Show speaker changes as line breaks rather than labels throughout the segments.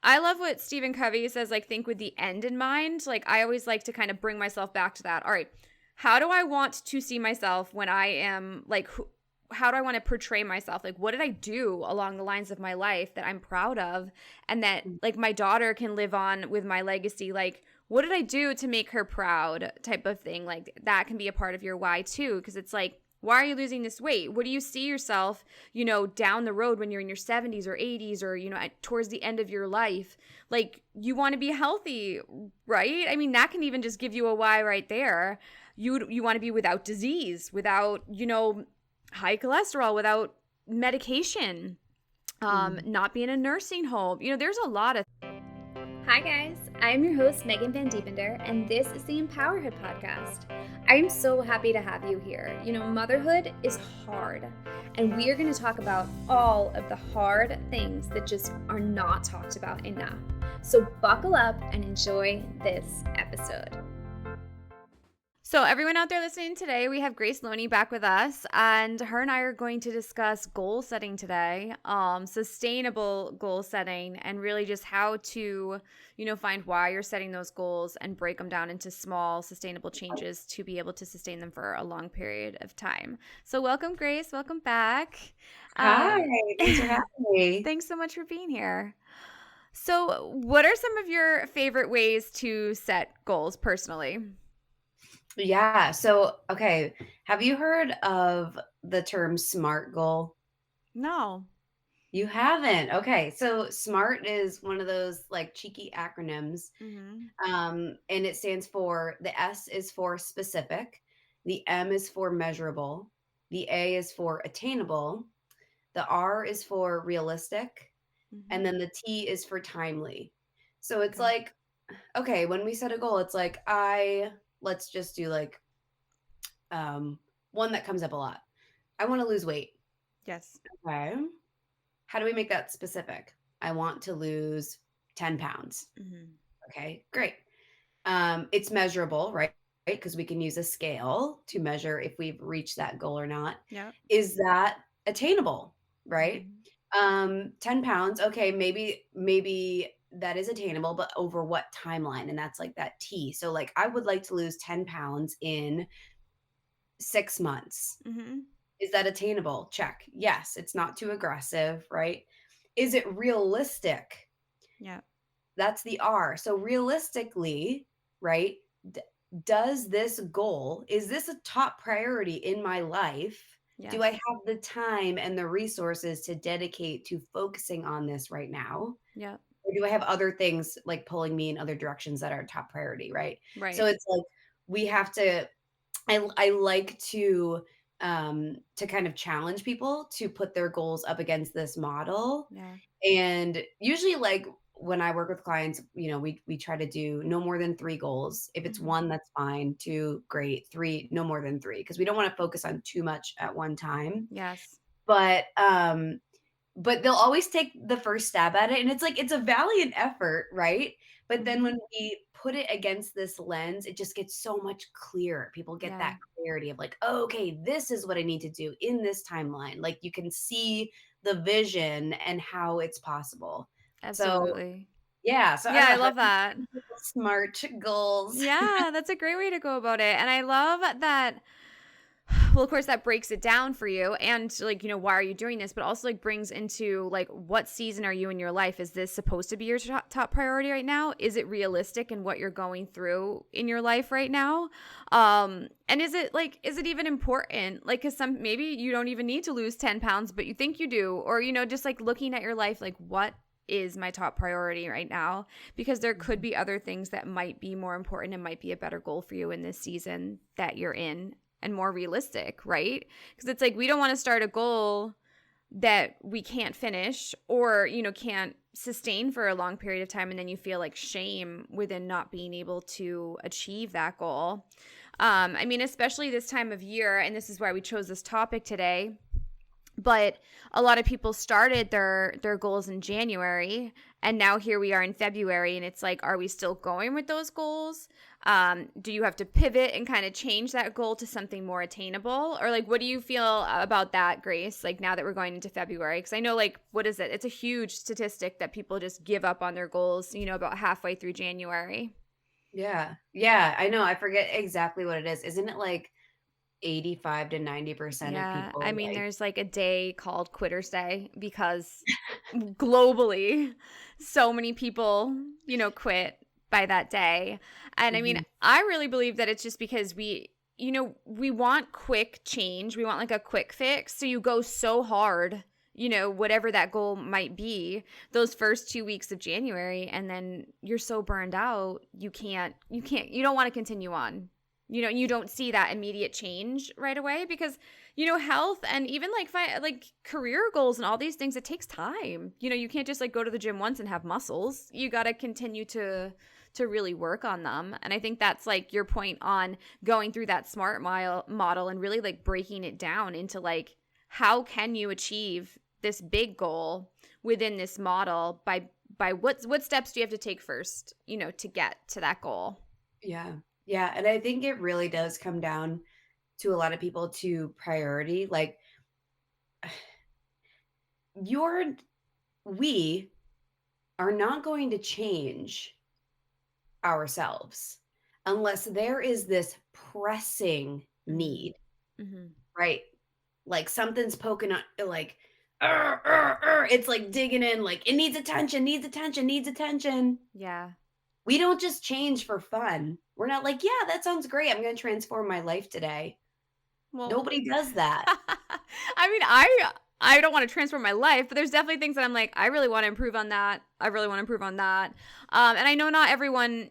I love what Stephen Covey says, like, think with the end in mind. Like, I always like to kind of bring myself back to that. All right, how do I want to see myself when I am, like, how do I want to portray myself? Like, what did I do along the lines of my life that I'm proud of and that, like, my daughter can live on with my legacy? Like, what did I do to make her proud type of thing? Like, that can be a part of your why, too, because it's like, why are you losing this weight? What do you see yourself, down the road when you're in your 70s or 80s or, towards the end of your life? Like, you want to be healthy, right? I mean, that can even just give you a why right there. You want to be without disease, without, high cholesterol, without medication, not be in a nursing home. There's a lot of.
Hi guys, I'm your host Megan Van Diepender, and this is the Empowerhood podcast. I am so happy to have you here. Motherhood is hard, and we are going to talk about all of the hard things that just are not talked about enough. So buckle up and enjoy this episode.
So everyone out there listening today, we have Grace Loney back with us, and her and I are going to discuss goal setting today, sustainable goal setting, and really just how to, find why you're setting those goals and break them down into small, sustainable changes to be able to sustain them for a long period of time. So welcome, Grace. Welcome back.
Hi, thanks for having me.
Thanks so much for being here. So what are some of your favorite ways to set goals personally?
Yeah. So, okay. Have you heard of the term SMART goal?
No.
You haven't? Okay. So SMART is one of those like cheeky acronyms. And it stands for, the S is for specific, the M is for measurable, the A is for attainable, the R is for realistic, and then the T is for timely. So it's like, okay, when we set a goal, it's like, let's just do like one that comes up a lot. I want to lose weight.
Yes.
Okay. How do we make that specific? I want to lose 10 pounds. Okay, great. It's measurable, right? Because we can use a scale to measure if we've reached that goal or not.
Yeah.
Is that attainable, right? 10 pounds. Okay, maybe that is attainable, but over what timeline? And that's like that T. So like I would like to lose 10 pounds in 6 months. Is that attainable? Check. Yes, it's not too aggressive, right? Is it realistic?
Yeah.
That's the R. So realistically, right? Does this goal, is this a top priority in my life? Yes. Do I have the time and the resources to dedicate to focusing on this right now?
Yeah.
Or do I have other things like pulling me in other directions that are top priority, right?
Right.
So it's like we have to, I like to kind of challenge people to put their goals up against this model.
Yeah.
And usually like when I work with clients, we try to do no more than 3 goals. If it's 1, that's fine. 2, great. 3, no more than 3, because we don't want to focus on too much at one time.
Yes.
But they'll always take the first stab at it. And it's like, it's a valiant effort, right? But then when we put it against this lens, it just gets so much clearer. People get that clarity of like, oh, okay, this is what I need to do in this timeline. Like you can see the vision and how it's possible.
Absolutely.
So, yeah. So
yeah, I love that.
SMART goals.
Yeah, that's a great way to go about it. And I love that. Well, of course, that breaks it down for you and like, why are you doing this? But also like brings into like, what season are you in your life? Is this supposed to be your top priority right now? Is it realistic in what you're going through in your life right now? And is it even important? Like, cause maybe you don't even need to lose 10 pounds, but you think you do, or, just like looking at your life, like what is my top priority right now? Because there could be other things that might be more important and might be a better goal for you in this season that you're in. And more realistic, right? Because it's like we don't want to start a goal that we can't finish or, can't sustain for a long period of time. And then you feel like shame within not being able to achieve that goal. I mean, especially this time of year, and this is why we chose this topic today. But a lot of people started their goals in January, and now here we are in February, and it's like, are we still going with those goals? Do you have to pivot and kind of change that goal to something more attainable? Or like, what do you feel about that, Grace? Like now that we're going into February, because I know like, what is it? It's a huge statistic that people just give up on their goals, about halfway through January.
Yeah. Yeah, I know. I forget exactly what it is. Isn't it like 85 to 90% of
Yeah, I
people
mean,
like
there's like a day called Quitter's Day because globally, so many people, quit by that day. And I mean,
Mhm.
I really believe that it's just because we want quick change. We want like a quick fix. So you go so hard, whatever that goal might be, those first 2 weeks of January, and then you're so burned out, you don't want to continue on. You don't see that immediate change right away because health and even like career goals and all these things, it takes time. You can't just like go to the gym once and have muscles. You got to continue to really work on them. And I think that's like your point on going through that SMART model and really like breaking it down into like, how can you achieve this big goal within this model by what steps do you have to take first, to get to that goal?
Yeah. Yeah, and I think it really does come down to a lot of people to priority. Like you're we are not going to change ourselves unless there is this pressing
Mm-hmm.
need,
Mm-hmm.
right? Like something's poking on, like, it's like digging in, like it needs attention, needs attention, needs attention.
Yeah.
We don't just change for fun. We're not like, yeah, that sounds great. I'm going to transform my life today.
Well,
Nobody does that.
I mean, I don't want to transform my life, but there's definitely things that I'm like, I really want to improve on that. I really want to improve on that. And I know not everyone,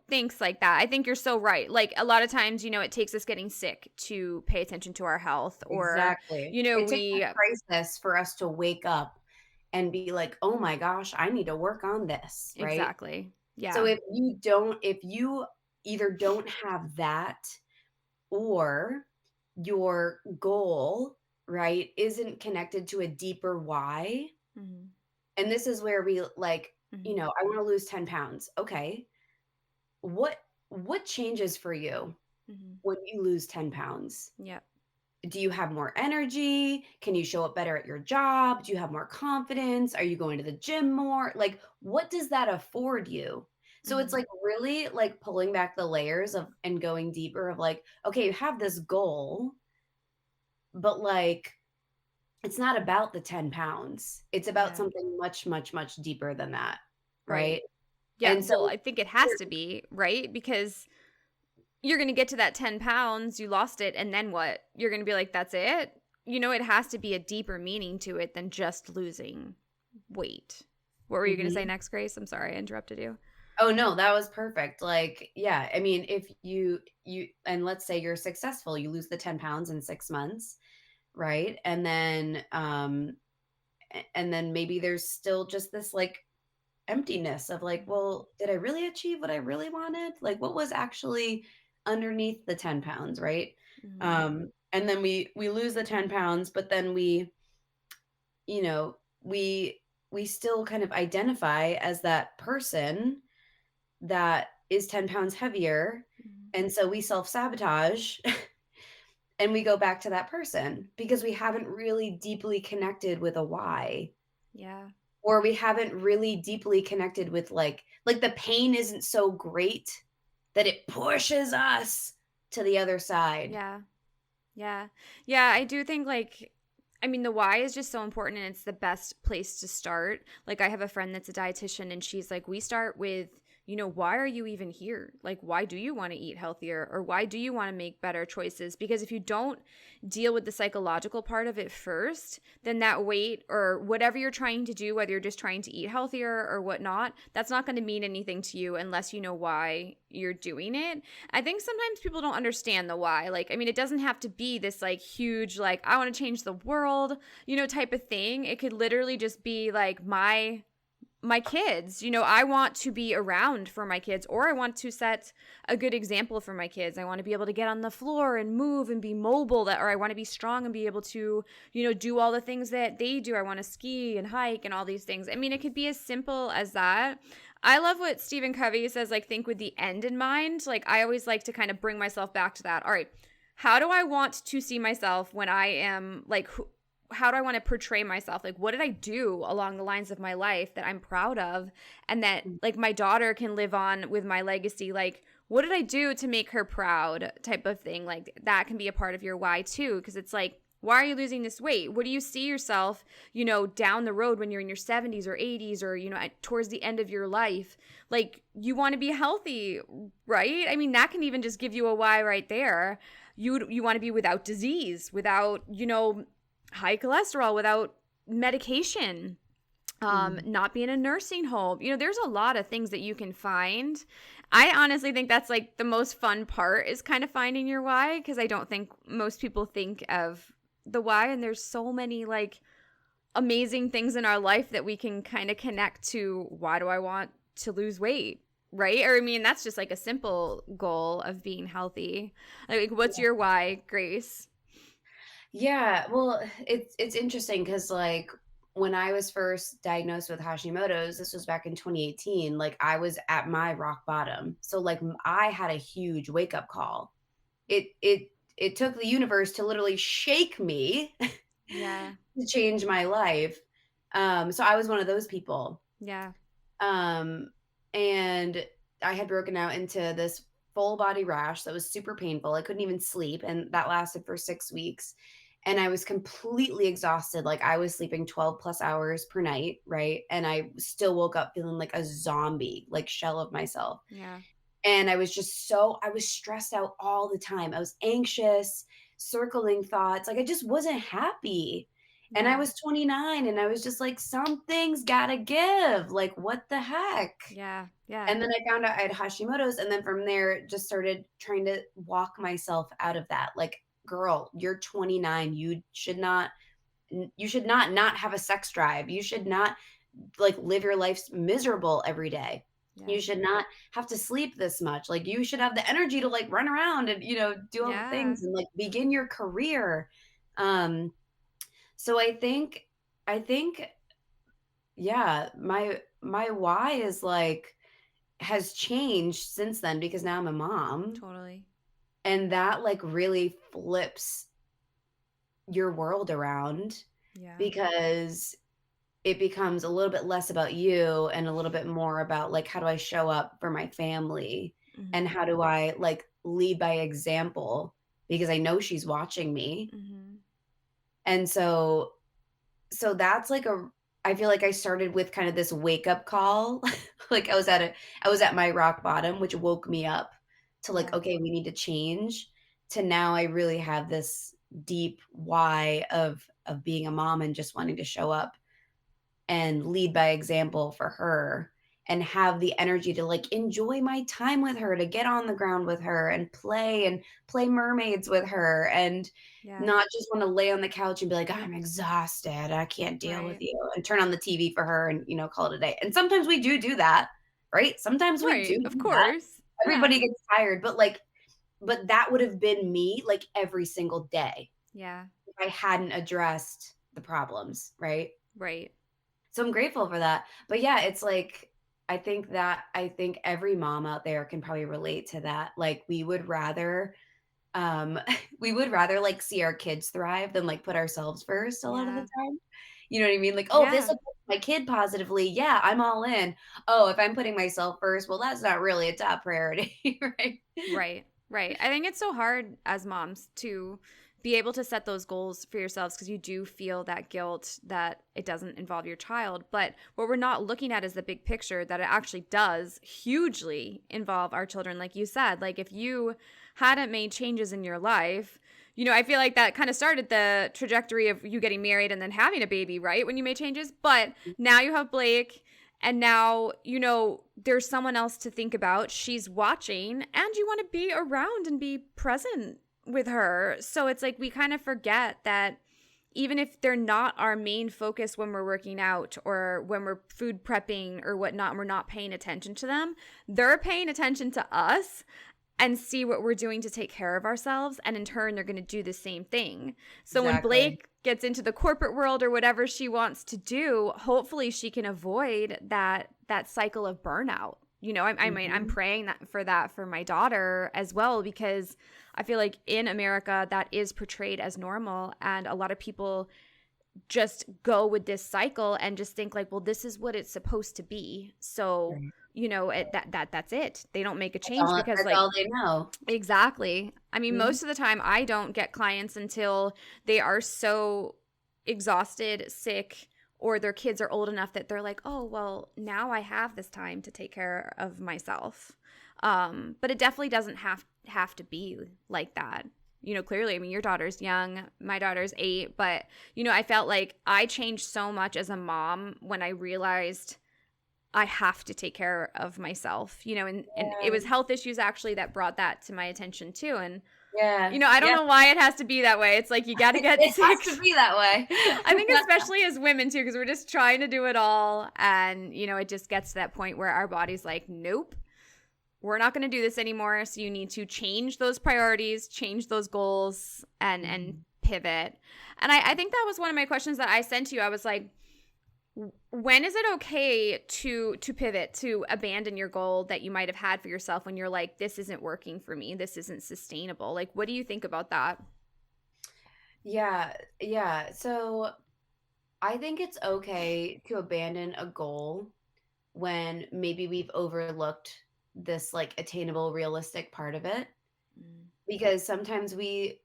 thinks like that. I think you're so right. Like a lot of times, it takes us getting sick to pay attention to our health, or,
Exactly. It takes
we
a crisis for us to wake up and be like, "Oh my gosh, I need to work on this," right?
exactly.
So
Yeah.
if you either don't have that, or your goal, right, isn't connected to a deeper why,
Mm-hmm.
and this is where we like,
Mm-hmm.
I want to lose 10 pounds. Okay. What changes for you
Mm-hmm.
when you lose 10 pounds?
Yep.
Do you have more energy? Can you show up better at your job? Do you have more confidence? Are you going to the gym more? Like, what does that afford you? So it's
Mm-hmm.
like really like pulling back the layers of and going deeper of like, okay, you have this goal, but like it's not about the 10 pounds. It's about
Yeah.
something much, much, much deeper than that.
Right.
Right.
Yeah.
And
Well,
so
I think it has to be, right? Because you're going to get to that 10 pounds, you lost it, and then what? You're going to be like, that's it? It has to be a deeper meaning to it than just losing weight. What were you going to say
Mhm.
next, Grace? I'm sorry, I interrupted you.
Oh no, that was perfect. Like, yeah, I mean, if you and let's say you're successful, you lose the 10 pounds in 6 months, right? And then maybe there's still just this like emptiness of like, well, did I really achieve what I really wanted? Like what was actually underneath the 10 pounds, right?
Mm-hmm.
And then we lose the 10 pounds, but then you know, we still kind of identify as that person that is 10 pounds heavier.
Mm-hmm.
And so we self-sabotage and we go back to that person because we haven't really deeply connected with a why,
Yeah.
or we haven't really deeply connected with like the pain isn't so great that it pushes us to the other side.
Yeah. Yeah. Yeah. I do think I mean, the why is just so important and it's the best place to start. Like, I have a friend that's a dietitian and she's like, we start with, why are you even here? Like, why do you want to eat healthier or why do you want to make better choices? Because if you don't deal with the psychological part of it first, then that weight or whatever you're trying to do, whether you're just trying to eat healthier or whatnot, that's not going to mean anything to you unless you know why you're doing it. I think sometimes people don't understand the why. Like, I mean, it doesn't have to be this like huge, like, I want to change the world, type of thing. It could literally just be like my kids, I want to be around for my kids, or I want to set a good example for my kids. I want to be able to get on the floor and move and be mobile, or I want to be strong and be able to, do all the things that they do. I want to ski and hike and all these things. I mean, it could be as simple as that. I love what Stephen Covey says, like, think with the end in mind. Like, I always like to kind of bring myself back to that. All right, how do I want to see myself when I am, like, how do I want to portray myself? Like, what did I do along the lines of my life that I'm proud of and that, like, my daughter can live on with my legacy? Like, what did I do to make her proud type of thing? Like, that can be a part of your why, too, because it's like, why are you losing this weight? What do you see yourself, down the road when you're in your 70s or 80s or, towards the end of your life? Like, you want to be healthy, right? I mean, that can even just give you a why right there. You want to be without disease, without, high cholesterol, without medication, not be in a nursing home. There's a lot of things that you can find. I honestly think that's like the most fun part, is kind of finding your why, because I don't think most people think of the why, and there's so many like amazing things in our life that we can kind of connect to. Why do I want to lose weight, right? Or I mean, that's just like a simple goal of being healthy. Like, what's your why, Grace?
Yeah, well, it's interesting because like when I was first diagnosed with Hashimoto's, this was back in 2018, like I was at my rock bottom. So like I had a huge wake up call. It took the universe to literally shake me
Yeah.
to change my life. So I was one of those people.
Yeah.
Um, and I had broken out into this full body rash that was super painful. I couldn't even sleep, and that lasted for 6 weeks. And I was completely exhausted. Like I was sleeping 12 plus hours per night, right? And I still woke up feeling like a zombie, like shell of myself.
Yeah.
And I was I was stressed out all the time. I was anxious, circling thoughts. Like I just wasn't happy. And I
Yeah.
was 29 and I was just like, something's gotta give. Like, what the heck?
Yeah. Yeah.
And then I found out I had Hashimoto's. And then from there, just started trying to walk myself out of that. Like, girl, you're 29. You should not have a sex drive. You should not like live your life miserable every day.
Yeah.
You should not have to sleep this much. Like you should have the energy to like run around and do all the
Yeah.
things and like begin your career. Um so I think yeah, my why is like has changed since then because now I'm a mom,
Totally.
and that like really flips your world around
Yeah.
because it becomes a little bit less about you and a little bit more about like how do I show up for my family and
Mm-hmm.
how do I like lead by example because I know she's watching me.
Mm-hmm.
And so that's like a I feel like I started with kind of this wake up call. Like I was at my rock bottom, which woke me up to like,
Yeah.
okay, we need to change, to now I really have this deep why of being a mom and just wanting to show up and lead by example for her and have the energy to like enjoy my time with her, to get on the ground with her and play mermaids with her and
Yeah.
not just want to lay on the couch and be like, I'm exhausted, I can't deal with
Right.
you, and turn on the TV for her and call it a day. And sometimes we do that, right? Sometimes we do
Right. Of
that.
course. Yeah.
Everybody gets tired, but that would have been me like every single day
Yeah.
if I hadn't addressed the problems, right?
Right.
So I'm grateful for that. But yeah, it's like I think every mom out there can probably relate to that. Like we would rather we would rather like see our kids thrive than like put ourselves first a lot of the
Yeah.
time. You know what I mean? Like, oh, this
Yeah.
affects my kid positively. Yeah, I'm all in. Oh, if I'm putting myself first, well, that's not really a top priority, right?
Right. Right. I think it's so hard as moms to be able to set those goals for yourselves because you do feel that guilt that it doesn't involve your child. But what we're not looking at is the big picture, that it actually does hugely involve our children. Like you said, like if you hadn't made changes in your life, I feel like that kind of started the trajectory of you getting married and then having a baby, right? When you made changes. But now you have Blake. And now, there's someone else to think about. She's watching and you want to be around and be present with her. So it's like we kind of forget that even if they're not our main focus when we're working out or when we're food prepping or whatnot, and we're not paying attention to them, they're paying attention to us. and see what we're doing to take care of ourselves. And in turn, they're going to do the same thing. So when
Exactly.
Blake gets into the corporate world or whatever she wants to do, hopefully she can avoid that cycle of burnout. I mean, I'm
Mhm.
praying that for my daughter as well, because I feel like in America that is portrayed as normal, and a lot of people just go with this cycle and just think like, well, this is what it's supposed to be. So,
Right.
that's it. They don't make a change because
That's
like
all they know.
exactly. I mean,
Mhm.
most of the time I don't get clients until they are so exhausted, sick, or their kids are old enough that they're like, "Oh, well, now I have this time to take care of myself." But it definitely doesn't have to be like that. Clearly, I mean, your daughter's young, my daughter's 8, but I felt like I changed so much as a mom when I realized I have to take care of myself, and it was
Yeah.
health issues actually that brought that to my attention too. And,
Yeah.
I don't
Yeah.
know why it has to be that way. It's like you got to get
It has
sick.
to be that way.
I think especially as women too, because we're just trying to do it all. And, it just gets to that point where our body's like, nope, we're not going to do this anymore. So you need to change those priorities, change those goals, and
Mhm.
pivot. And I think that was one of my questions that I sent to you. I was like, when is it okay to pivot, to abandon your goal that you might have had for yourself when you're like, this isn't working for me, this isn't sustainable? Like, what do you think about that?
Yeah, yeah. So I think it's okay to abandon a goal when maybe we've overlooked this like attainable, realistic part of it.
Mm.
Because sometimes we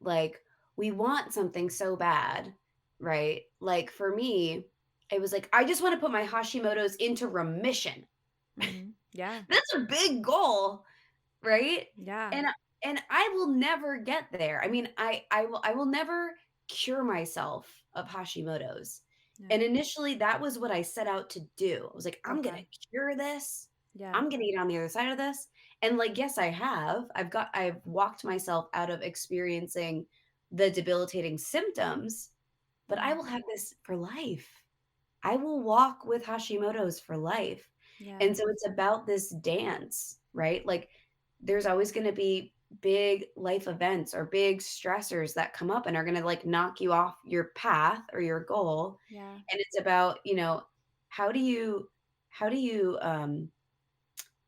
want something so bad, right? Like for me, it was like, I just want to put my Hashimoto's into remission.
Mm-hmm. Yeah.
That's a big goal, right?
Yeah.
And I will never get there. I mean, I will never cure myself of Hashimoto's.
Yeah.
And initially that was what I set out to do. I was like, I'm going
Okay.
to cure this.
Yeah.
I'm going to get on the other side of this. And like yes, I have. I've walked myself out of experiencing the debilitating symptoms, but I
Mm.
will have this for life. I will walk with Hashimoto's for life.
Yeah.
And so it's about this dance, right? Like there's always going to be big life events or big stressors that come up and are going to like knock you off your path or your goal.
Yeah.
And it's about, how do you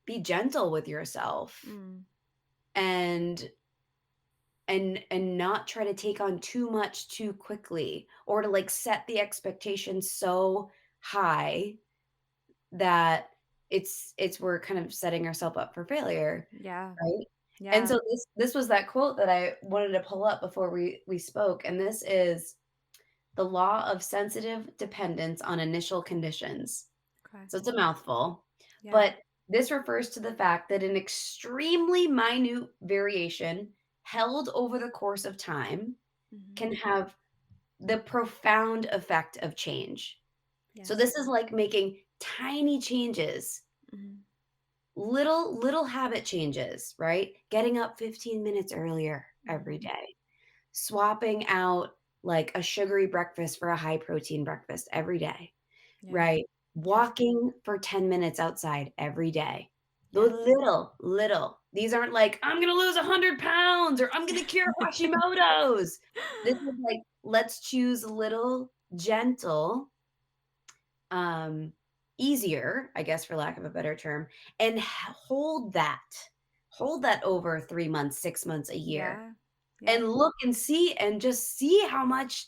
be gentle with yourself
Mm.
and not try to take on too much too quickly or to like set the expectation so high that it's we're kind of setting ourselves up for failure,
Yeah.
right? And
Yeah.
so this was that quote that I wanted to pull up before we spoke, and this is the law of sensitive dependence on initial conditions.
Okay.
So it's a mouthful,
Yeah.
but this refers to the fact that an extremely minute variation held over the course of time
Mm-hmm.
can have the profound effect of change. So
Yes.
this is like making tiny changes,
Mm-hmm.
little habit changes, right? Getting up 15 minutes earlier every
Mm-hmm.
day, swapping out like a sugary breakfast for a high protein breakfast every day,
Yeah.
right?
Yeah.
Walking for 10 minutes outside every day. The
Yes.
little. These aren't like, I'm going to lose 100 pounds or I'm going to cure Hashimoto's. This is like, let's choose little, gentle, um, easier, I guess, for lack of a better term, and hold that over 3 months, 6 months, a year,
Yeah. Yeah.
and look and see and just see how much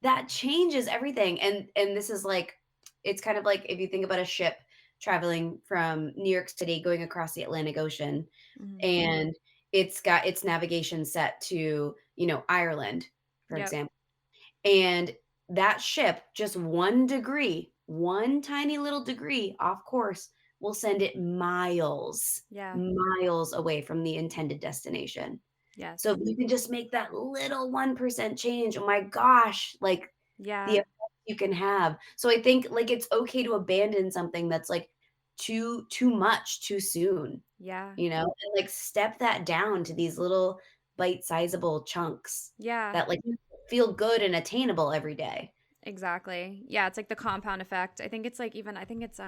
that changes everything. And this is like, it's kind of like if you think about a ship traveling from New York City going across the Atlantic Ocean,
Mm-hmm.
and it's got its navigation set to, Ireland, for
Yep.
example. And that ship, just 1 degree, one tiny little degree off course, will send it
Yeah.
miles away from the intended destination. So
Yes.
if you can just make that little 1% change, oh my gosh, like the
Yeah.
effect you can have. So I think like it's okay to abandon something that's like too much too soon,
Yeah.
and like step that down to these little bite sizable chunks
Yeah.
that like feel good and attainable every day.
Exactly. Yeah, it's like the compound effect. I think it's like even I think it's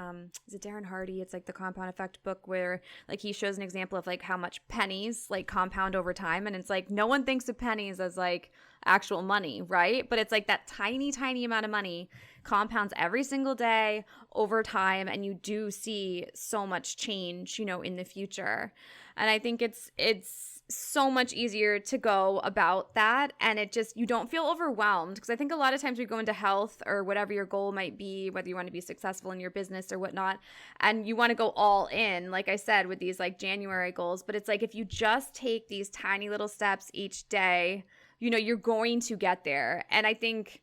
is it Darren Hardy? It's like the compound effect book where like he shows an example of like how much pennies like compound over time, and it's like no one thinks of pennies as like actual money, right? But it's like that tiny tiny amount of money compounds every single day over time, and you do see so much change, in the future. And I think it's so much easier to go about that, and it just you don't feel overwhelmed, because I think a lot of times we go into health or whatever your goal might be, whether you want to be successful in your business or whatnot, and you want to go all in, like I said, with these like January goals. But it's like if you just take these tiny little steps each day, you're going to get there. And I think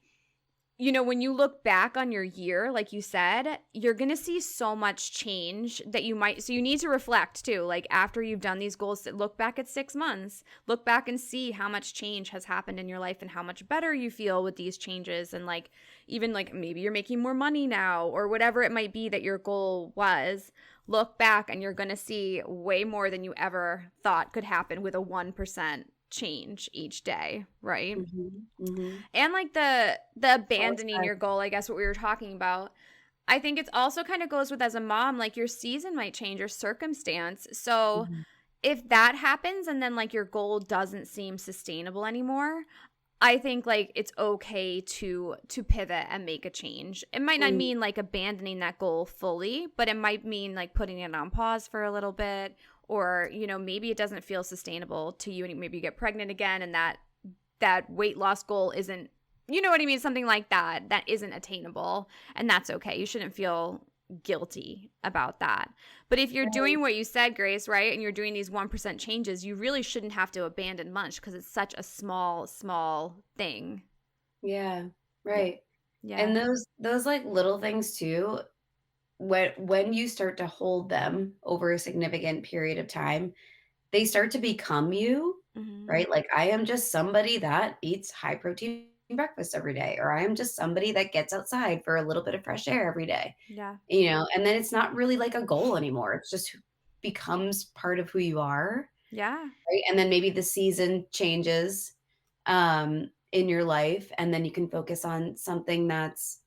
when you look back on your year, like you said, you're going to see so much change that so you need to reflect too. Like after you've done these goals, look back at 6 months, look back and see how much change has happened in your life and how much better you feel with these changes. And like, even like maybe you're making more money now or whatever it might be that your goal was. Look back and you're going to see way more than you ever thought could happen with a 1% change each day, right? And like the abandoning your goal, I guess what we were talking about, I think it's also kind of goes with, as a mom, like your season might change, your circumstance. So if that happens and then like your goal doesn't seem sustainable anymore, I think like it's okay to pivot and make a change. It might not mean like abandoning that goal fully, but it might mean like putting it on pause for a little bit, or maybe it doesn't feel sustainable to you, and maybe you get pregnant again, and that weight loss goal isn't, what I mean, something like that isn't attainable, and that's okay. You shouldn't feel guilty about that. But if you're doing what you said, Grace, right, and you're doing these 1% changes, you really shouldn't have to abandon lunch, because it's such a small thing.
Yeah, right.
Yeah.
And those like little things too, when you start to hold them over a significant period of time, they start to become you, right? Like I am just somebody that eats high protein breakfast every day, or I am just somebody that gets outside for a little bit of fresh air every day.
Yeah.
And then it's not really like a goal anymore. It's just becomes part of who you are.
Yeah.
Right. And then maybe the season changes in your life, and then you can focus on something that's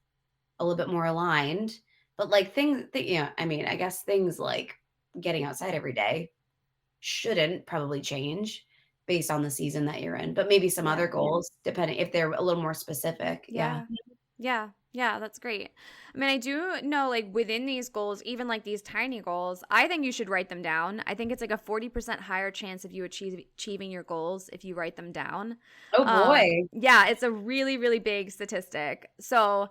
a little bit more aligned. But like I mean, I guess things like getting outside every day shouldn't probably change based on the season that you're in, but maybe some other goals, depending if they're a little more specific. Yeah.
Yeah, that's great. I mean, I do know like within these goals, even like these tiny goals, I think you should write them down. I think it's like a 40% higher chance of you achieving your goals if you write them down.
Oh boy.
Yeah, it's a really, really big statistic. So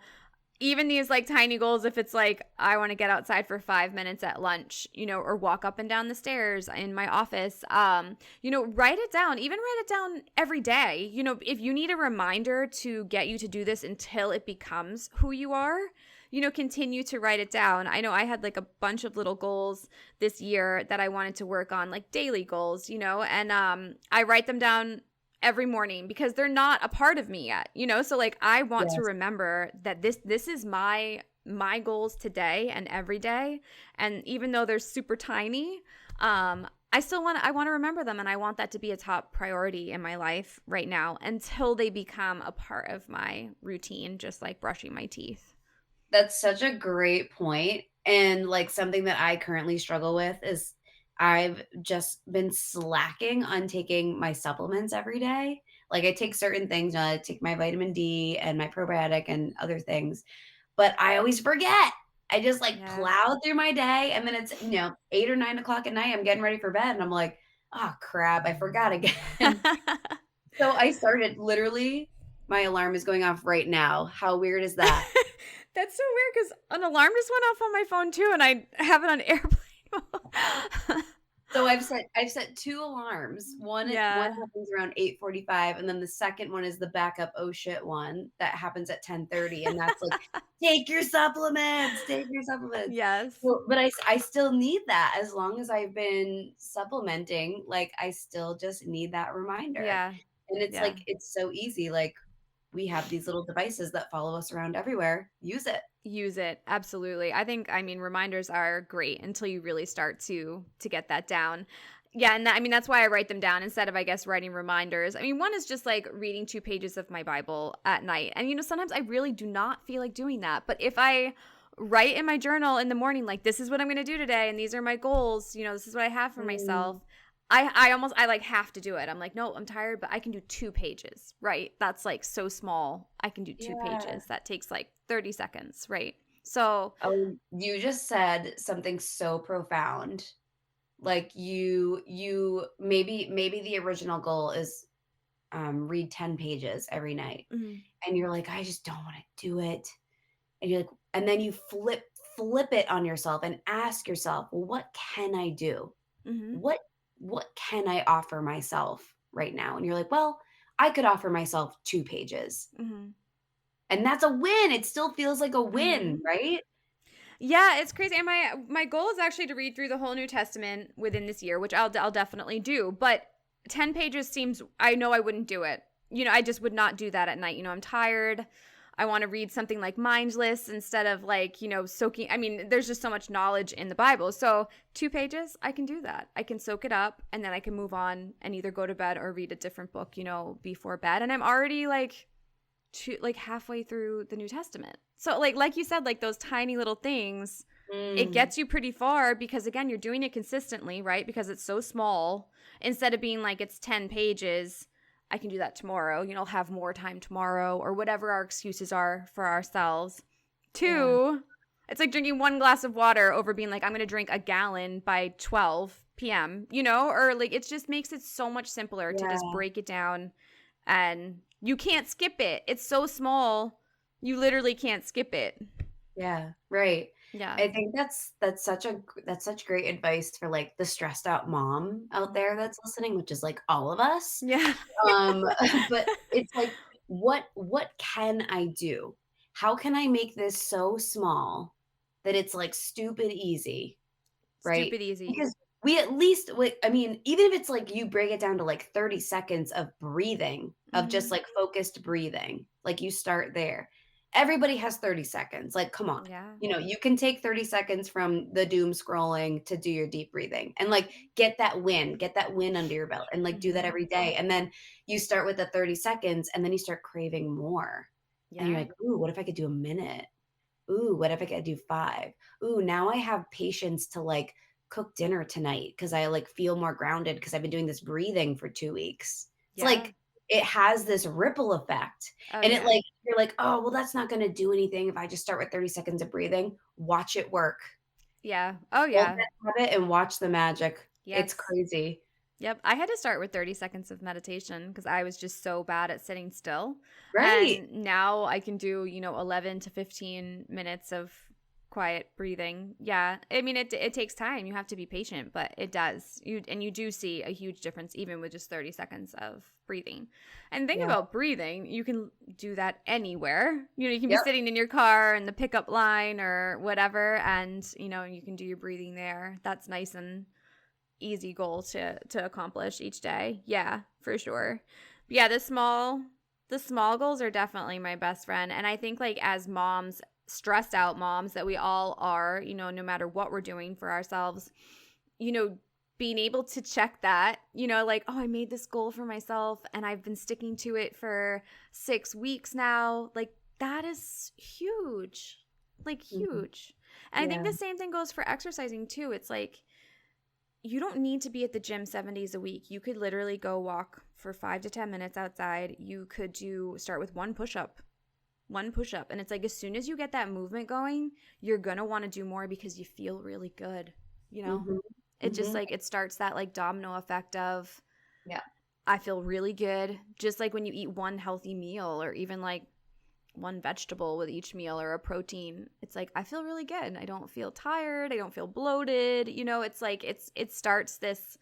even these like tiny goals, if it's like I want to get outside for 5 minutes at lunch, or walk up and down the stairs in my office, write it down. Even write it down every day. If you need a reminder to get you to do this until it becomes who you are, continue to write it down. I know I had like a bunch of little goals this year that I wanted to work on, like daily goals, and I write them down every morning because they're not a part of me yet, so like I want to remember that this is my goals today and every day, and even though they're super tiny, I want to remember them, and I want that to be a top priority in my life right now until they become a part of my routine, just like brushing my teeth.
That's such a great point. And like something that I currently struggle with is I've just been slacking on taking my supplements every day. Like I take certain things, I take my vitamin D and my probiotic and other things, but I always forget. I just like plow through my day, and then it's 8 or 9 o'clock at night. I'm getting ready for bed, and I'm like, oh crap, I forgot again. So I started literally. My alarm is going off right now. How weird is that?
That's so weird because an alarm just went off on my phone too, and I have it on airplane.
So I've set 2 alarms. One happens around 8:45, and then the second one is the backup oh shit one that happens at 10:30, and that's like take your supplements.
Yes.
But I still need that. As long as I've been supplementing, like I still just need that reminder.
Yeah.
And it's like it's so easy. Like we have these little devices that follow us around everywhere. Use it.
Absolutely. I mean, reminders are great until you really start to get that down. Yeah, and that, I mean, that's why I write them down instead of, I guess, writing reminders. I mean, one is just like reading 2 pages of my Bible at night. And, sometimes I really do not feel like doing that. But if I write in my journal in the morning, like, this is what I'm going to do today, and these are my goals, this is what I have for myself,
Mm,
I like have to do it. I'm like, no, I'm tired, but I can do 2 pages, right? That's like so small. I can do two
yeah.
pages. That takes like 30 seconds, right? So,
Oh, you just said something so profound. Like you maybe the original goal is read 10 pages every night.
mhm,
And you're like, I just don't want to do it. And you're like, and then you flip it on yourself and ask yourself, well, what can I do?
mhm,
What what can I offer myself right now? And you're like, well, I could offer myself 2 pages.
mhm,
And that's a win. It still feels like a
mhm.
win, right?
Yeah, it's crazy. And my goal is actually to read through the whole New Testament within this year, which I'll definitely do. But 10 pages seems, I know I wouldn't do it. I just would not do that at night. I'm tired. I want to read something like mindless instead of like, soaking. I mean, there's just so much knowledge in the Bible. So 2 pages, I can do that. I can soak it up and then I can move on and either go to bed or read a different book, before bed. And I'm already like halfway through the New Testament. So like you said, like those tiny little things, it
Mm,
gets you pretty far because again, you're doing it consistently, right? Because it's so small. Instead of being like it's 10 pages, I can do that tomorrow. I'll have more time tomorrow or whatever our excuses are for ourselves.
yeah.
Two, it's like drinking one glass of water over being like I'm going to drink a gallon by 12 p.m., or like it just makes it so much simpler to just
Yeah.
break it down and you can't skip it. It's so small. You literally can't skip it.
Yeah, right.
Yeah.
I think that's such great advice for, like, the stressed out mom out there that's listening, which is, like, all of us.
Yeah.
Um, but it's like, what can I do? How can I make this so small that it's, like, stupid easy? Right?
Stupid easy.
Because we at least I mean, even if it's like you break it down to like 30 seconds of breathing, of just
Mhm.
like focused breathing, like you start there. Everybody has 30 seconds. Like, come on.
Yeah.
You can take 30 seconds from the doom scrolling to do your deep breathing and like get that win under your belt and like do that
Mhm.
every day. And then you start with the 30 seconds and then you start craving more. And you're
Yeah.
like, ooh, what if I could do a minute? Ooh, what if I could do 5? Ooh, now I have patience to, like, cook dinner tonight because I, like, feel more grounded because 'cause I've been doing this breathing for 2 weeks. It's
Yeah.
like, it has this ripple effect,
Oh
and it,
yeah.
like you're like, "Oh, well, that's not gonna do anything if I just start with 30 seconds of breathing." Watch it work.
Yeah. Oh
Build
yeah.
that habit and watch the magic. It's
Yes.
crazy.
Yep. I had to start with 30 seconds of meditation because I was just so bad at sitting still.
Right.
And now I can do, 11 to 15 minutes of quiet breathing. Yeah. I mean, it takes time. You have to be patient, but it does. You do see a huge difference even with just 30 seconds of breathing. And think
Yeah.
about breathing, you can do that anywhere. You can be
Yep.
sitting in your car in the pickup line or whatever, and, you can do your breathing there. That's nice and easy goal to accomplish each day. Yeah, for sure. But yeah, the small goals are definitely my best friend. And I think like as moms, stressed out moms that we all are, no matter what we're doing for ourselves, you know, being able to check that, like, oh, I made this goal for myself and I've been sticking to it for 6 weeks now. Like that is huge. Like
Mhm.
huge. And I think
Yeah.
the same thing goes for exercising too. It's like you don't need to be at the gym 7 days a week. You could literally go walk for 5 to 10 minutes outside. You could start with one push up. And it's like as soon as you get that movement going, you're going to want to do more because you feel really good. You know,
Mhm.
it just
Mhm.
like it starts that like domino effect of
Yeah.
I feel really good. Just like when you eat one healthy meal or even like one vegetable with each meal or a protein, it's like I feel really good. I don't feel tired, I don't feel bloated. It's like it starts this,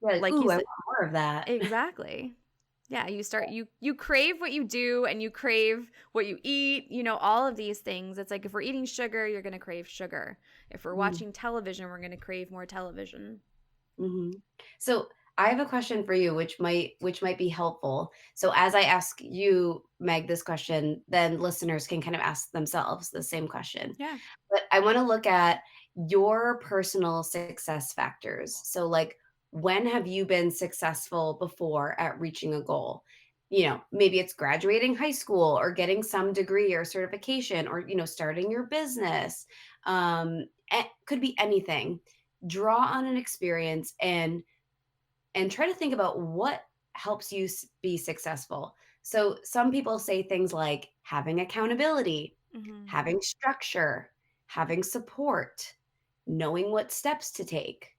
You're like,
like you
"Ooh, I
said.
want more of that."
Exactly. Yeah, you crave what you do and you crave what you eat, all of these things. It's like if we're eating sugar, you're going to crave sugar. If we're
Mm.
watching television, we're going to crave more television.
Mhm. So I have a question for you, which might be helpful. So as I ask you, Meg, this question, then listeners can kind of ask themselves the same question.
Yeah.
But I want to look at your personal success factors. So like when have you been successful before at reaching a goal? Maybe it's graduating high school or getting some degree or certification or, starting your business. It could be anything. Draw on an experience and try to think about what helps you be successful. So some people say things like having accountability,
Mhm.
having structure, having support, knowing what steps to take.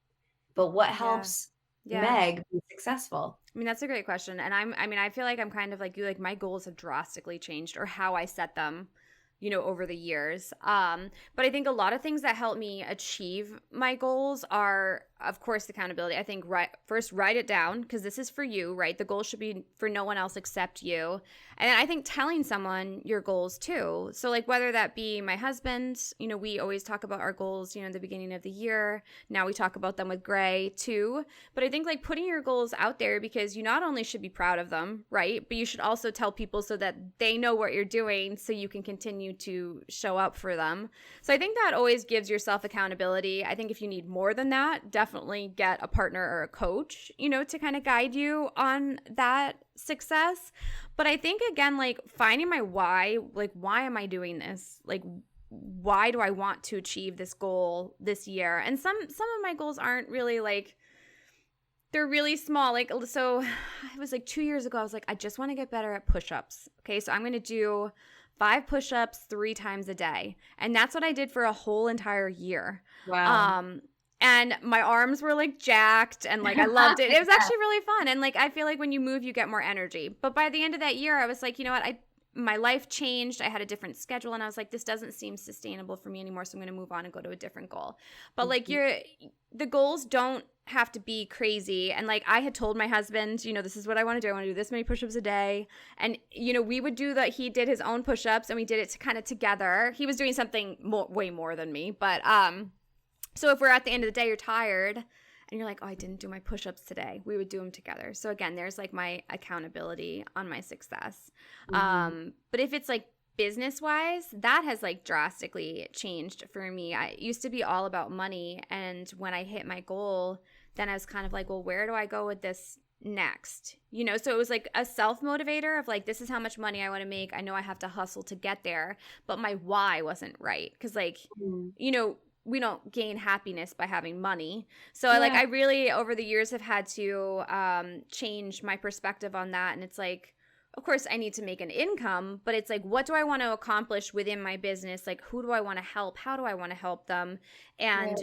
But what
Yeah.
helps
Yeah.
Meg be successful?
I mean, that's a great question. And I feel like I'm kind of like you, like my goals have drastically changed or how I set them, over the years. But I think a lot of things that help me achieve my goals are, of course, accountability. I think first write it down because this is for you, right? The goal should be for no one else except you. And then I think telling someone your goals too. So like whether that be my husband, we always talk about our goals, in the beginning of the year. Now we talk about them with Gray too. But I think like putting your goals out there because you not only should be proud of them, right? But you should also tell people so that they know what you're doing so you can continue to show up for them. So I think that always gives yourself accountability. I think if you need more than that, definitely get a partner or a coach, to kind of guide you on that success. But I think again, like finding my why, like why am I doing this? Like why do I want to achieve this goal this year? And some of my goals aren't really like they're really small. Like, so it was like 2 years ago, I was like, I just want to get better at push-ups. Okay, so I'm going to do 5 push-ups 3 times a day. And that's what I did for a whole entire year.
Wow.
And my arms were like jacked and like I loved it. It was actually really fun. And like I feel like when you move, you get more energy. But by the end of that year, I was like, you know what? My life changed. I had a different schedule and I was like, this doesn't seem sustainable for me anymore. So I'm going to move on and go to a different goal. But like the goals don't have to be crazy. And like I had told my husband, this is what I want to do. I want to do this many push-ups a day. And, we would do that. He did his own push-ups and we did it kind of together. He was doing something way more than me. But, so if we're at the end of the day, you're tired and you're like, oh, I didn't do my push-ups today. We would do them together. So again, there's like my accountability on my success. But if it's like business-wise, that has like drastically changed for me. I used to be all about money. And when I hit my goal, then I was kind of like, well, where do I go with this next? So it was like a self-motivator of like, this is how much money I want to make. I know I have to hustle to get there, but my why wasn't right. Because like, we don't gain happiness by having money. So I really over the years have had to change my perspective on that. And it's like, of course I need to make an income, but it's like, what do I want to accomplish within my business? Like, who do I want to help? How do I want to help them? And,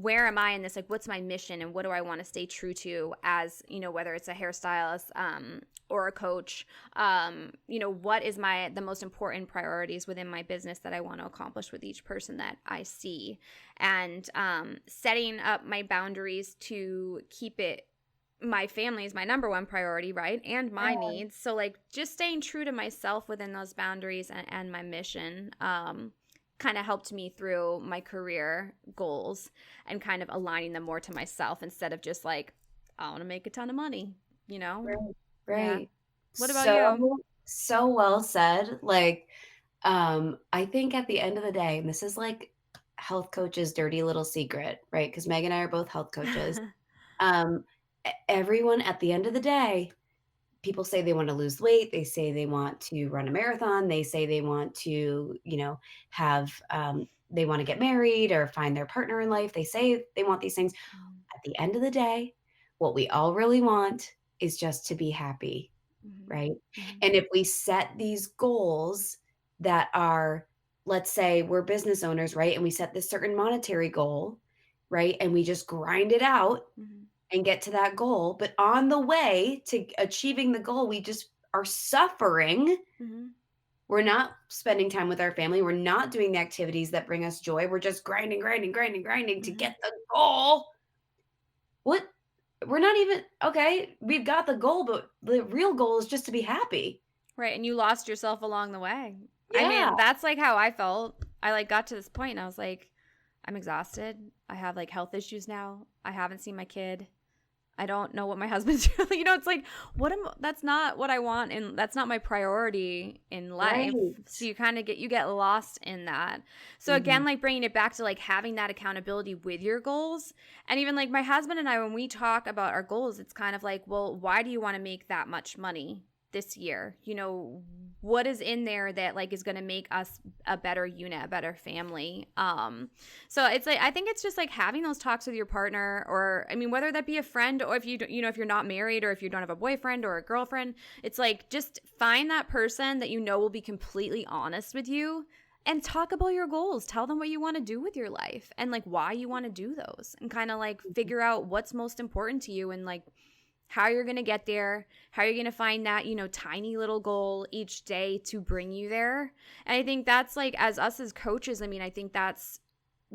where am I in this? Like, what's my mission? And what do I want to stay true to as, whether it's a hairstylist or a coach, what is the most important priorities within my business that I want to accomplish with each person that I see? And setting up my boundaries to keep it my family is my number one priority, right? And my needs. So like just staying true to myself within those boundaries and my mission kind of helped me through my career goals and kind of aligning them more to myself instead of just like, I want to make a ton of money,
Right.
Yeah. What about you?
So well said. Like, I think at the end of the day, and this is like health coach's dirty little secret, right? Because Meg and I are both health coaches. Everyone at the end of the day, people say they want to lose weight. They say they want to run a marathon. They say they want to, have, they want to get married or find their partner in life. They say they want these things. At the end of the day, what we all really want is just to be happy, right? And if we set these goals that are, let's say we're business owners, right? And we set this certain monetary goal, right? And we just grind it out and get to that goal. But on the way to achieving the goal, we just are suffering. We're not spending time with our family. We're not doing the activities that bring us joy. We're just grinding to get the goal. What? We're not even, okay, we've got the goal, but the real goal is just to be happy.
Right. And you lost yourself along the way.
Yeah.
I mean, that's like how I felt. I like got to this point and I was like, I'm exhausted. I have like health issues now. I haven't seen my kid. I don't know what my husband's doing. It's like, that's not what I want, and that's not my priority in life.
Right.
So you get lost in that. So
Mhm.
again, like bringing it back to like having that accountability with your goals. And even like my husband and I, when we talk about our goals, it's kind of like, well, why do you want to make that much money this year? What is in there that like is going to make us a better unit, a better family? So it's like, I think it's just like having those talks with your partner, or I mean, whether that be a friend, or if you don't, if you're not married, or if you don't have a boyfriend or a girlfriend, it's like just find that person that will be completely honest with you and talk about your goals. Tell them what you want to do with your life and like why you want to do those, and kind of like figure out what's most important to you, and like how you're going to get there, how you're going to find that, tiny little goal each day to bring you there. And I think that's like, as us as coaches, I mean, I think that's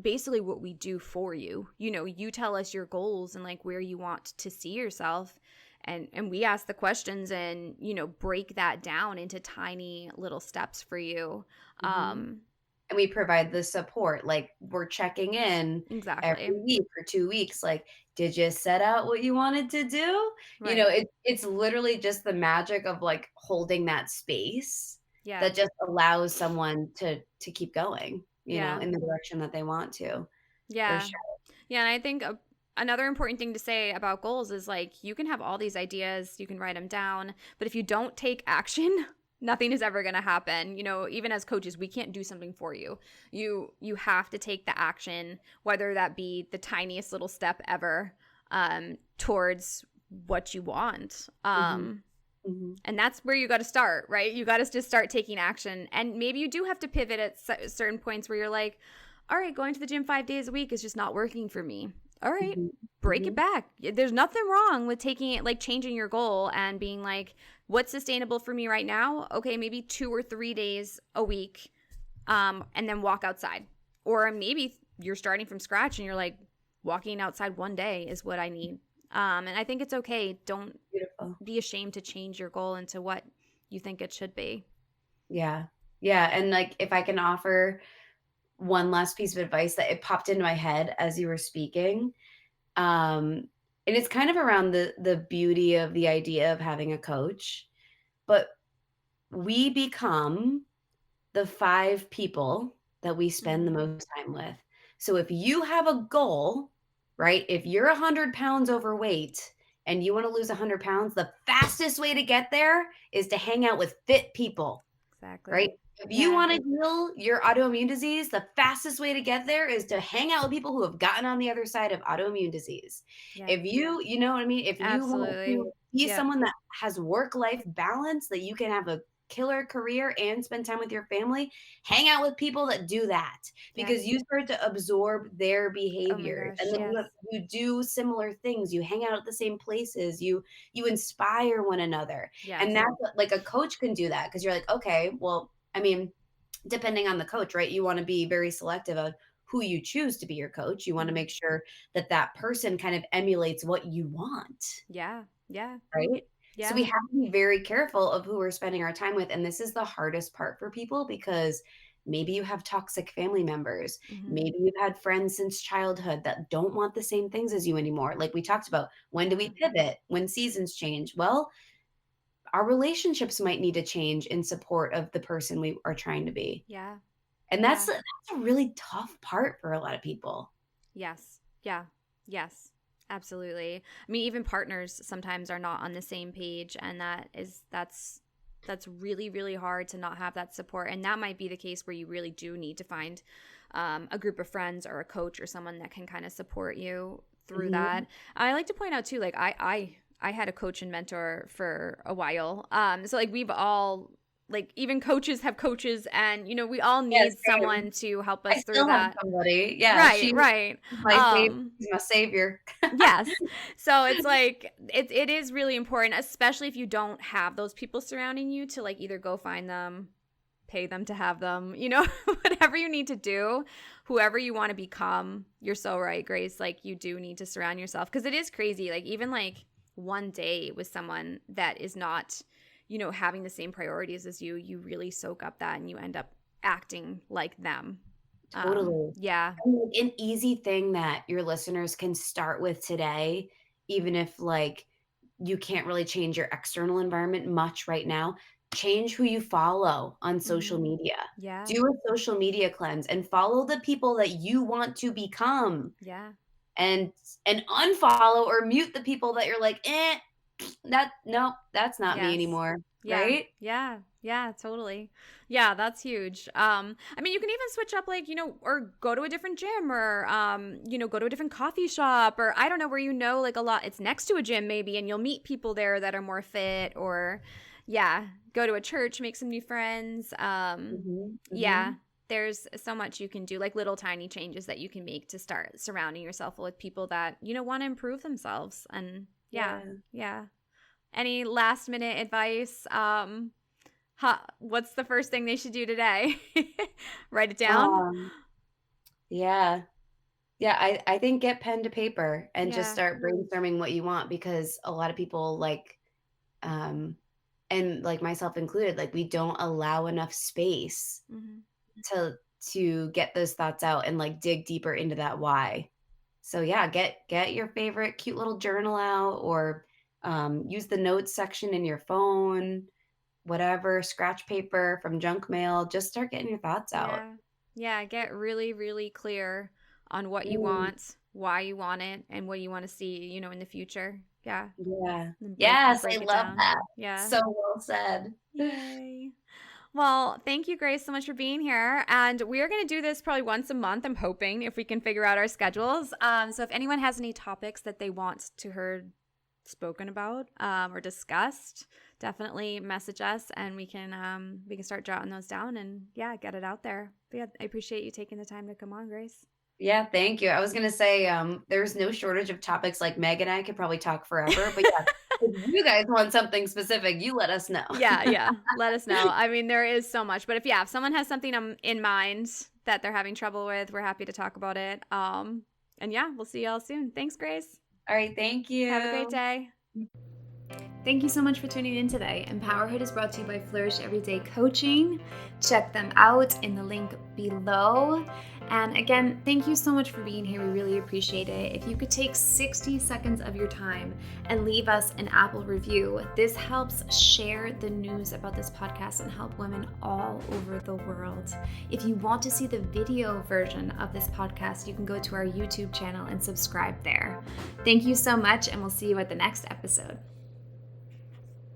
basically what we do for you. You tell us your goals and like where you want to see yourself. And we ask the questions and, break that down into tiny little steps for you.
Mhm. And we provide the support, like, we're checking in every
Exactly.
week or 2 weeks, like, "Did you set out what you wanted to do?"
Right.
It's literally just the magic of, like, holding that space
Yeah.
that just allows someone to keep going,
Yeah.
in the direction that they want to, for
Yeah.
sure.
Yeah, and I think another important thing to say about goals is like you can have all these ideas, you can write them down, but if you don't take action, nothing is ever going to happen. Even as coaches, we can't do something for you. You have to take the action, whether that be the tiniest little step ever, towards what you want.
Mhm, mhm,
And that's where you got to start, right? You got to just start taking action. And maybe you do have to pivot at certain points where you're like, all right, going to the gym 5 days a week is just not working for me. All right,
mhm,
break it
mhm,
back. There's nothing wrong with taking it, like changing your goal and being like, what's sustainable for me right now? Okay, maybe 2 or 3 days a week, and then walk outside. Or maybe you're starting from scratch and you're like, walking outside one day is what I need. And I think it's okay. Don't
beautiful.
be ashamed to change your goal into what you think it should be.
Yeah. Yeah, and, like, if I can offer one last piece of advice that it popped into my head as you were speaking. And it's kind of around the beauty of the idea of having a coach, but we become the 5 people that we spend the
Mm-hmm.
most time with. So if you have a goal, right? If you're 100 pounds overweight and you want to lose 100 pounds, the fastest way to get there is to hang out with fit people.
Exactly.
Right? If you
Yeah.
wanna heal your autoimmune disease, the fastest way to get there is to hang out with people who have gotten on the other side of autoimmune disease.
Yep.
If you know what I mean? If you want
Absolutely.
to be
Yep.
someone that has work-life balance, that you can have a killer career and spend time with your family, hang out with people that do that, because
Yes.
you start to absorb their
Oh my
behaviors,
gosh.
and then
Yes.
you do similar things, you hang out at the same places, you inspire one another, and
Yes.
that's what like, a coach can do that because 'cause you're like, "Okay, well, I mean, depending on the coach, right? You want to be very selective of who you choose to be your coach. You want to
Mm-hmm.
make sure that that person kind of emulates what you want,
Yeah. Yeah.
right? So we
Yeah.
have to be very careful of who we're spending our time with. And this is the hardest part for people because maybe you have toxic family members.
Mm-hmm.
Maybe you've had friends since childhood that don't want the same things as you anymore. Like we talked about, when do
Yeah.
we pivot? When seasons change? Well, our relationships might need to change in support of the person we are trying to be.
Yeah.
And
Yeah.
that's a really tough part for a lot of people.
Yes. Yeah. Yes. Absolutely. I mean, even partners sometimes are not on the same page, and that's really really hard to not have that support. And that might be the case where you really do need to find a group of friends or a coach or someone that can kind of support you through
Mhm.
that. I like to point out too, like I had a coach and mentor for a while. So like we've all, like, even coaches have coaches, and we all
Yeah,
need
same.
someone to help
I
us through
still have
that.
somebody. Yeah,
Right, right.
she's my savior.
Yes. So it's like it is really important, especially if you don't have those people surrounding you, to like either go find them, pay them to have them, whatever you need to do, whoever you want to become. You're so right, Grace. Like you do need to surround yourself, because it is crazy. Like even like one day with someone that is not, having the same priorities as you really soak up that and you end up acting like them.
Totally.
Yeah.
And, like, an easy thing that your listeners can start with today even if like you can't really change your external environment much right now, change who you follow on social
Mhm.
media.
Yeah.
Do a social media cleanse and follow the people that you want to become,
Yeah.
and unfollow or mute the people that you're like, that no, that's not me
Yes.
anymore,
Yeah.
right?
Yeah. Yeah, totally. Yeah, that's huge. I mean, you can even switch up like, or go to a different gym or go to a different coffee shop or I don't know where like a lot it's next to a gym maybe and you'll meet people there that are more fit or yeah, go to a church, make some new friends.
Mhm,
Yeah,
mhm.
there's so much you can do like little tiny changes that you can make to start surrounding yourself with people that, want to improve themselves and yeah.
Yeah.
Yeah. Any last minute advice? What's the first thing they should do today? Write it down?
Um, yeah. Yeah, I think get pen to paper and just
Yeah.
start brainstorming what you want, because a lot of people like, um, and like myself included, like we don't allow enough space
Hmm.
to get those thoughts out and like dig deeper into that why. So yeah, get your favorite cute little journal out, or use the notes section in your phone, whatever, scratch paper from junk mail. Just start getting your thoughts out.
Yeah. Yeah. Get really, really clear on what you
Mm,
want, why you want it, and what you want to see, in the future. Yeah.
yeah.
And
Yes, I
break it
love
down.
that.
Yeah.
So well said.
Yay. Well, thank you, Grace, so much for being here. And we are going to do this probably once a month, I'm hoping, if we can figure out our schedules. So if anyone has any topics that they want to hear spoken about or discussed, definitely message us and we can start jotting those down and yeah, get it out there. But yeah, I appreciate you taking the time to come on, Grace.
Yeah, thank you. I was gonna say, there's no shortage of topics, like Meg and I could probably talk forever, but yeah, if you guys want something specific, you let us know.
Yeah, yeah. Let us know. I mean, there is so much, but if someone has something in mind that they're having trouble with, we're happy to talk about it. And yeah, we'll see y'all soon. Thanks, Grace.
All right, thank
Have a great
you.
day.
Thank you so much for tuning in today. Empowerhood is brought to you by Flourish Everyday Coaching. Check them out in the link below. And again, thank you so much for being here. We really appreciate it. If you could take 60 seconds of your time and leave us an Apple review, this helps share the news about this podcast and help women all over the world. If you want to see the video version of this podcast, you can go to our YouTube channel and subscribe there. Thank you so much, and we'll see you at the next episode.